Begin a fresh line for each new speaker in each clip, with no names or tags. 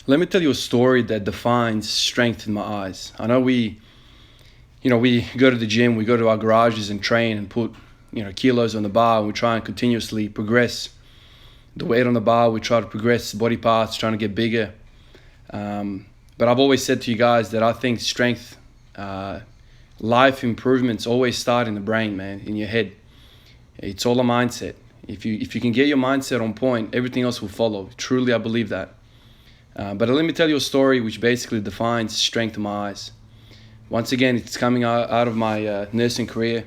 Let me tell you a story that defines strength in my eyes. I know we go to the gym, we go to our garages and train and put, kilos on the bar, and we try and continuously progress the weight on the bar. We try to progress body parts, trying to get bigger. But I've always said to you guys that I think strength, life improvements always start in the brain, man, in your head. It's all a mindset. If you can get your mindset on point, everything else will follow. Truly, I believe that. But let me tell you a story which basically defines strength in my eyes. Once again, it's coming out of my nursing career.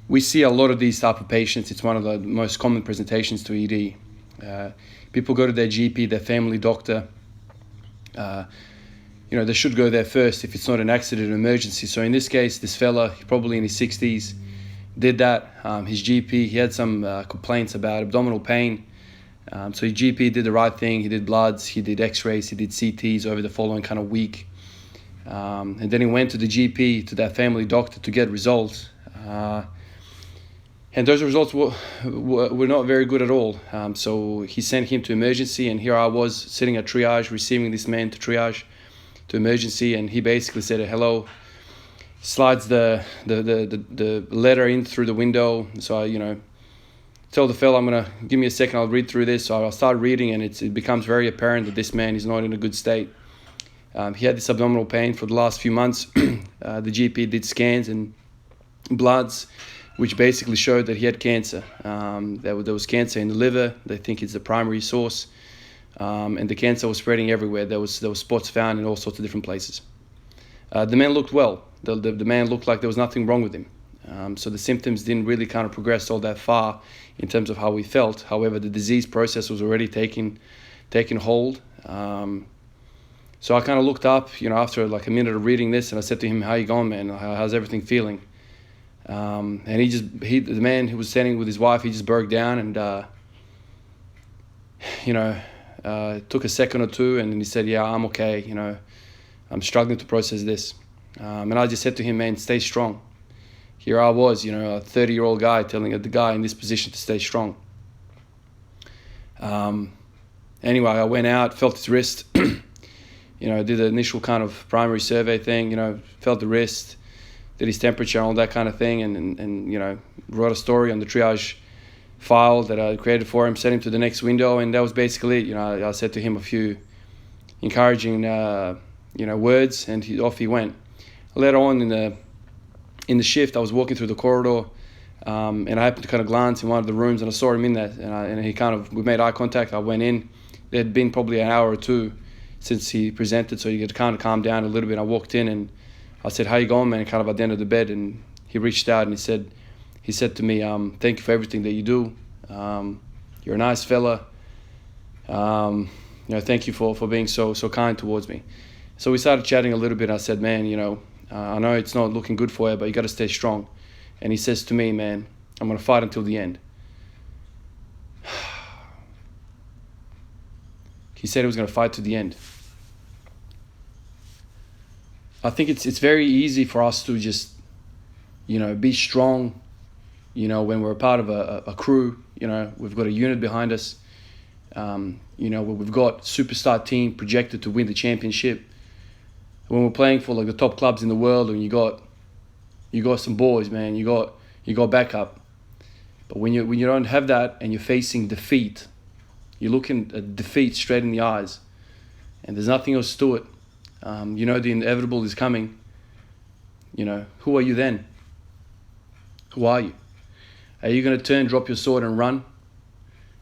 We see a lot of these type of patients. It's one of the most common presentations to ED. People go to their GP, their family doctor. They should go there first if it's not an accident or emergency. So in this case, this fella, probably in his 60s, did that. His GP, he had some complaints about abdominal pain. So his GP did the right thing. He did bloods, he did x-rays, he did CTs over the following kind of week. And then he went to the GP, to that family doctor, to get results. And those results were not very good at all. So he sent him to emergency, and here I was sitting at triage, receiving this man to triage, to emergency, and he basically said, hello, slides the letter in through the window. So I, tell the fellow, I'm going to give me a second, I'll read through this. So I start reading, and it becomes very apparent that this man is not in a good state. He had this abdominal pain for the last few months. The GP did scans and bloods, which basically showed that he had cancer. There was cancer in the liver. They think it's the primary source. And the cancer was spreading everywhere. There was spots found in all sorts of different places. The man looked well. The man looked like there was nothing wrong with him. So the symptoms didn't really kind of progress all that far in terms of how he felt. However, the disease process was already taking hold. So I kind of looked up, after like a minute of reading this, and I said to him, "How you going, man? How's everything feeling?" And the man who was standing with his wife, he just broke down and, it took a second or two, and then he said, "Yeah, I'm okay. I'm struggling to process this." And I just said to him, "Man, stay strong." Here I was, a 30-year-old guy telling the guy in this position to stay strong. Anyway, I went out, felt his wrist, did the initial kind of primary survey thing, felt the wrist, did his temperature, all that kind of thing, and wrote a story on the triage file that I created for him, sent him to the next window, and that was basically it. I said to him a few encouraging, words, and off he went. Later on in the shift, I was walking through the corridor, and I happened to kind of glance in one of the rooms, and I saw him in there, and we made eye contact. I went in. There had been probably an hour or two since he presented, so you could kind of calm down a little bit. I walked in and I said, "How you going, man?" Kind of at the end of the bed, and he reached out and he said to me, "Thank you for everything that you do. You're a nice fella. Thank you for being so kind towards me." So we started chatting a little bit. I said, "Man, I know it's not looking good for you, but you got to stay strong." And he says to me, "Man, I'm going to fight until the end." He said he was going to fight to the end. I think it's very easy for us to just, be strong, when we're a part of a crew. We've got a unit behind us. We've got superstar team projected to win the championship. When we're playing for like the top clubs in the world, and you got some boys, man, you got backup. But when you don't have that, and you're facing defeat, you're looking at defeat straight in the eyes, and there's nothing else to it. The inevitable is coming. Who are you then? Who are you? Are you going to turn, drop your sword and run?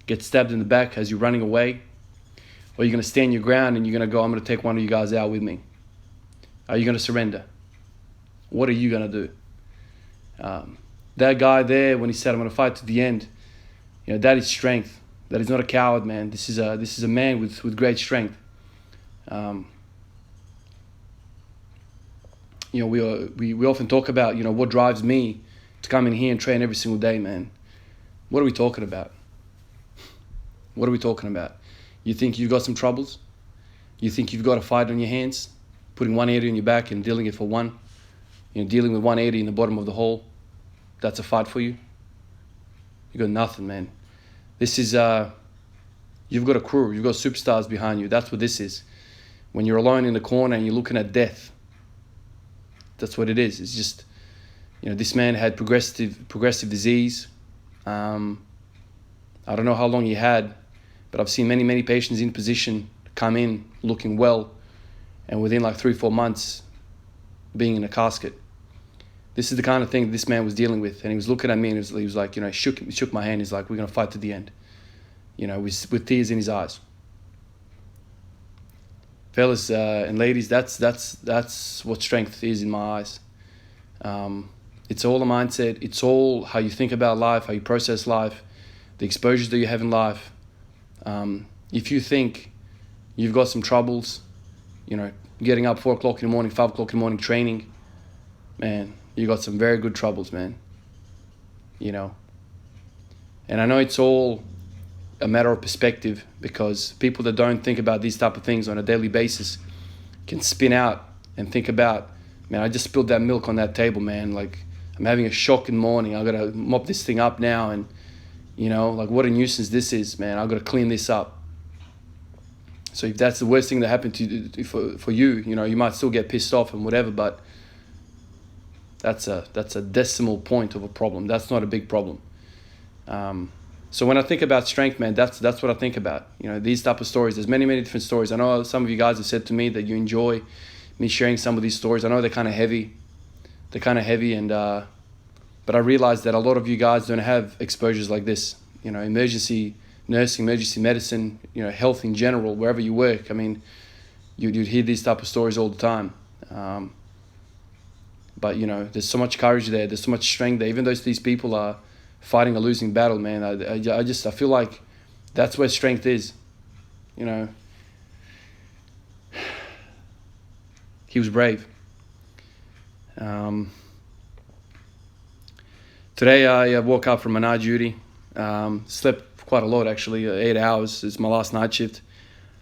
Get stabbed in the back as you're running away? Or are you going to stand your ground and you're going to go, "I'm going to take one of you guys out with me"? Are you going to surrender? What are you going to do? That guy there, when he said, "I'm going to fight to the end," that is strength. That is not a coward, man. This is a man with great strength. We often talk about, what drives me to come in here and train every single day, man. What are we talking about? What are we talking about? You think you've got some troubles? You think you've got a fight on your hands? Putting 180 on your back and dealing it for one? Dealing with 180 in the bottom of the hole? That's a fight for you? You got nothing, man. This is You've got a crew. You've got superstars behind you. That's what this is. When you're alone in the corner and you're looking at death, that's what it is. It's just, this man had progressive disease. I don't know how long he had, but I've seen many patients in position come in looking well, and within like 3-4 months being in a casket. This is the kind of thing this man was dealing with, and he was looking at me and he was like, he shook my hand. He's like, we're gonna fight to the end, with tears in his eyes. Fellas and ladies, that's what strength is in my eyes. It's all a mindset. It's all how you think about life, how you process life, the exposures that you have in life. If you think you've got some troubles, getting up 4 o'clock in the morning, 5 o'clock in the morning training, man, you got some very good troubles, man. And I know it's all a matter of perspective, because people that don't think about these type of things on a daily basis can spin out and think about, man, I just spilled that milk on that table, man. Like, I'm having a shock in the morning. I gotta mop this thing up now, and like, what a nuisance this is, man. I gotta clean this up. So if that's the worst thing that happened to for you, you might still get pissed off and whatever, but that's a decimal point of a problem. That's not a big problem. So when I think about strength, man, that's what I think about. These type of stories. There's many different stories. I know some of you guys have said to me that you enjoy me sharing some of these stories. I know they're kind of heavy. And but I realize that a lot of you guys don't have exposures like this. Emergency nursing, emergency medicine, health in general, wherever you work. I mean, you'd hear these type of stories all the time. But there's so much courage there. There's so much strength there. Even though these people are fighting a losing battle, man, I feel like that's where strength is. He was brave. Today I woke up from a night duty. Slept quite a lot, actually, 8 hours. It's my last night shift.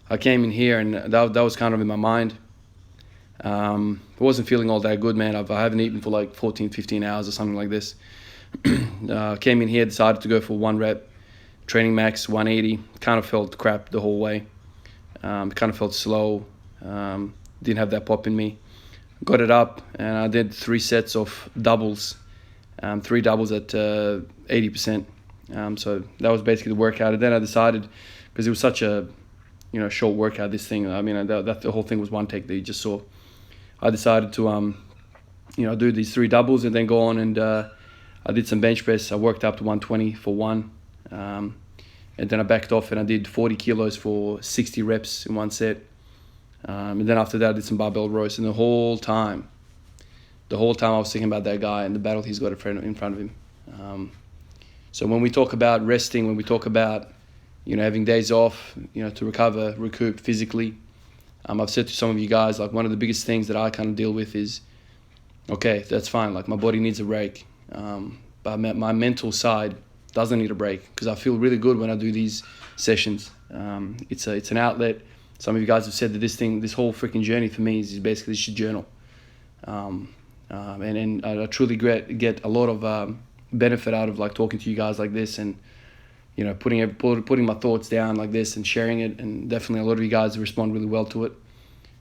I came in here and that was kind of in my mind. I wasn't feeling all that good, man. I haven't eaten for like 14-15 hours or something like this. Came in here, decided to go for 1 rep, training max 180. Kind of felt crap the whole way. Kind of felt slow. Didn't have that pop in me. Got it up and I did 3 sets of doubles. 3 doubles at 80%. So that was basically the workout. And then I decided, because it was such a short workout, this thing. I mean, that the whole thing was one take that you just saw. I decided to do these 3 doubles and then go on and I did some bench press. I worked up to 120 for 1. And then I backed off and I did 40 kilos for 60 reps in 1 set. And then after that I did some barbell rows. And the whole time I was thinking about that guy and the battle he's got in front of him. So when we talk about resting, when we talk about having days off, to recover, recoup physically, I've said to some of you guys, like, one of the biggest things that I kind of deal with is, okay, that's fine, like, my body needs a break, but my mental side doesn't need a break, because I feel really good when I do these sessions. It's an outlet. Some of you guys have said that this whole freaking journey for me is basically just a journal, and I truly get a lot of benefit out of like talking to you guys like this, and putting my thoughts down like this and sharing it. And definitely a lot of you guys respond really well to it.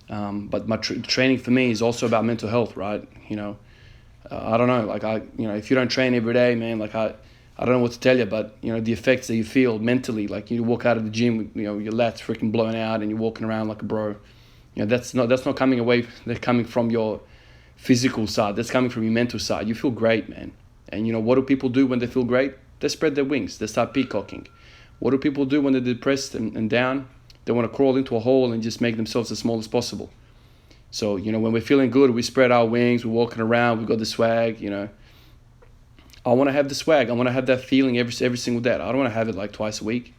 But my training for me is also about mental health, right? I don't know, like if you don't train every day, man, like I don't know what to tell you, but the effects that you feel mentally, like you walk out of the gym, your lats freaking blown out and you're walking around like a bro. That's not coming away. They're coming from your physical side. That's coming from your mental side. You feel great, man. And what do people do when they feel great? They spread their wings. They start peacocking. What do people do when they're depressed and down? They want to crawl into a hole and just make themselves as small as possible. So, when we're feeling good, we spread our wings, we're walking around, we've got the swag, I want to have the swag. I want to have that feeling every single day. I don't want to have it like twice a week.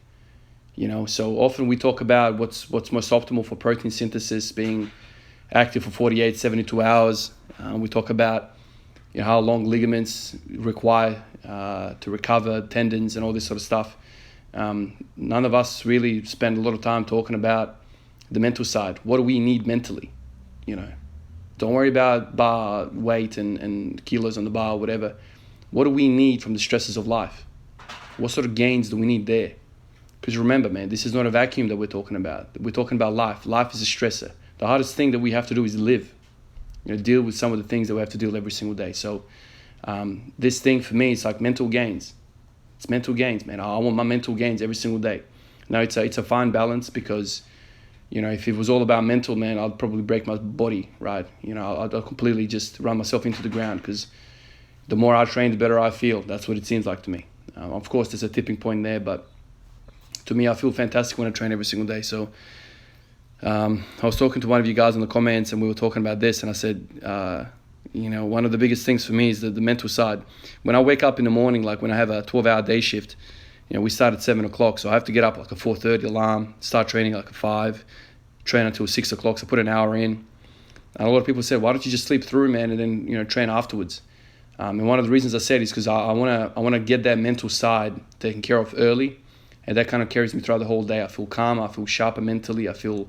So often we talk about what's most optimal for protein synthesis, being active for 48, 72 hours. We talk about how long ligaments require to recover, tendons and all this sort of stuff. None of us really spend a lot of time talking about the mental side. What do we need mentally? Don't worry about bar weight and kilos on the bar or whatever. What do we need from the stresses of life? What sort of gains do we need there? Because remember, man, this is not a vacuum that we're talking about. We're talking about life. Life is a stressor. The hardest thing that we have to do is live. Deal with some of the things that we have to deal every single day. So this thing for me, it's like mental gains. It's mental gains, man. I want my mental gains every single day. Now it's a fine balance, because if it was all about mental, man, I'd probably break my body, right? I'd completely just run myself into the ground, because the more I train, the better I feel. That's what it seems like to me. Of course, there's a tipping point there, but to me, I feel fantastic when I train every single day. So I was talking to one of you guys in the comments, and we were talking about this, and I said, one of the biggest things for me is the mental side. When I wake up in the morning, like when I have a 12-hour day shift, we start at 7 o'clock, so I have to get up like a 4:30 alarm, start training like a 5, train until 6 o'clock, so put an hour in. And a lot of people said, why don't you just sleep through, man, and then train afterwards? And one of the reasons I said is because I want to get that mental side taken care of early, and that kind of carries me throughout the whole day. I feel calm, I feel sharper mentally, I feel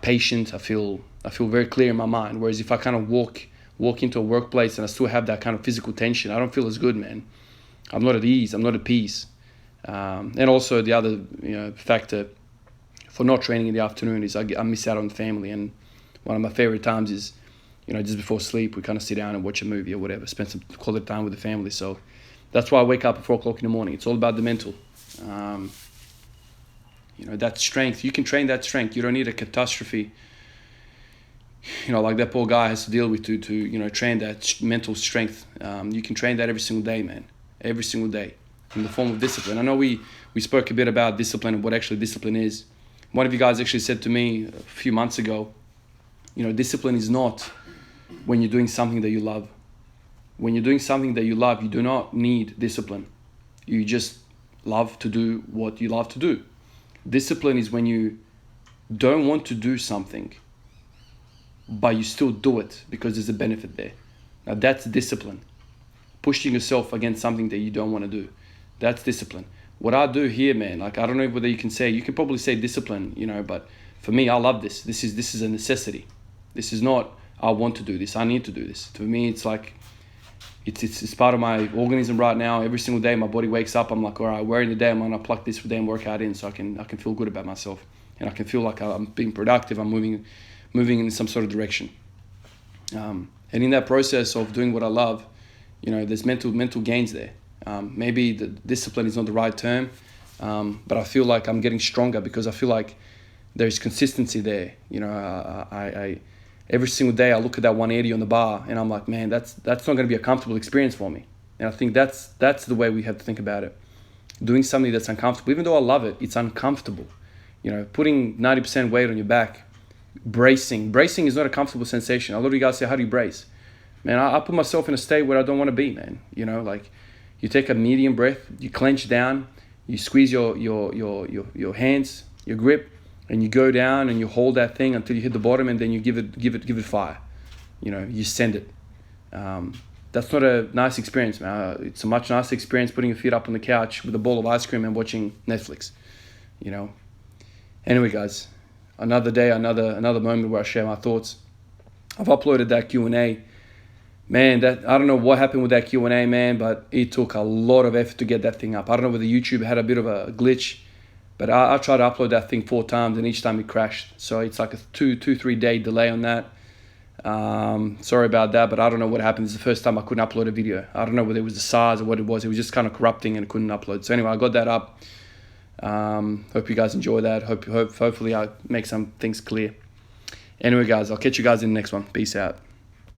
patient, I feel very clear in my mind. Whereas if I kind of walk into a workplace and I still have that kind of physical tension, I don't feel as good, man. I'm not at ease, I'm not at peace. And also the other factor for not training in the afternoon is I miss out on family. And one of my favorite times is just before sleep, we kind of sit down and watch a movie or whatever, spend some quality time with the family. So that's why I wake up at 4 o'clock in the morning. It's all about the mental. That strength, you can train that strength. You don't need a catastrophe like that poor guy has to deal with to train that mental strength. You can train that every single day, man, every single day, in the form of discipline. I know we spoke a bit about discipline and what actually discipline is. One of you guys actually said to me a few months ago, discipline is not when you're doing something that you love. When you're doing something that you love, you do not need discipline. You just love to do what you love to do. Discipline is when you don't want to do something, but you still do it because there's a benefit there. Now that's discipline. Pushing yourself against something that you don't want to do. That's discipline. What I do here, man, like I don't know whether you can probably say discipline, but for me, I love this. This is a necessity. This is not I want to do this, I need to do this. To me, it's like it's part of my organism right now. Every single day my body wakes up, I'm like, all right, where in the day am I gonna pluck this damn workout in so I can feel good about myself, and I can feel like I'm being productive, I'm moving in some sort of direction. And in that process of doing what I love, there's mental gains there. Maybe the discipline is not the right term, but I feel like I'm getting stronger because I feel like there's consistency there. I every single day I look at that 180 on the bar and I'm like, man, that's not going to be a comfortable experience for me. And I think that's the way we have to think about it. Doing something that's uncomfortable, even though I love it, it's uncomfortable. Putting 90% weight on your back, bracing is not a comfortable sensation. A lot of you guys say, how do you brace? Man, I put myself in a state where I don't want to be, man. Like you take a medium breath, you clench down, you squeeze your hands, your grip, and you go down and you hold that thing until you hit the bottom, and then you give it fire. You send it. That's not a nice experience, man. It's a much nicer experience putting your feet up on the couch with a bowl of ice cream and watching Netflix. Anyway, guys, another day, another moment where I share my thoughts. I've uploaded that Q&A. Man, I don't know what happened with that Q&A, man, but it took a lot of effort to get that thing up. I don't know whether YouTube had a bit of a glitch, but I tried to upload that thing 4 times and each time it crashed. So it's like a 2-3 day delay on that. Sorry about that, but I don't know what happened. This is the first time I couldn't upload a video. I don't know whether it was the size or what it was. It was just kind of corrupting and I couldn't upload. So anyway, I got that up. Hope you guys enjoy that. Hopefully I make some things clear. Anyway, guys, I'll catch you guys in the next one. Peace out.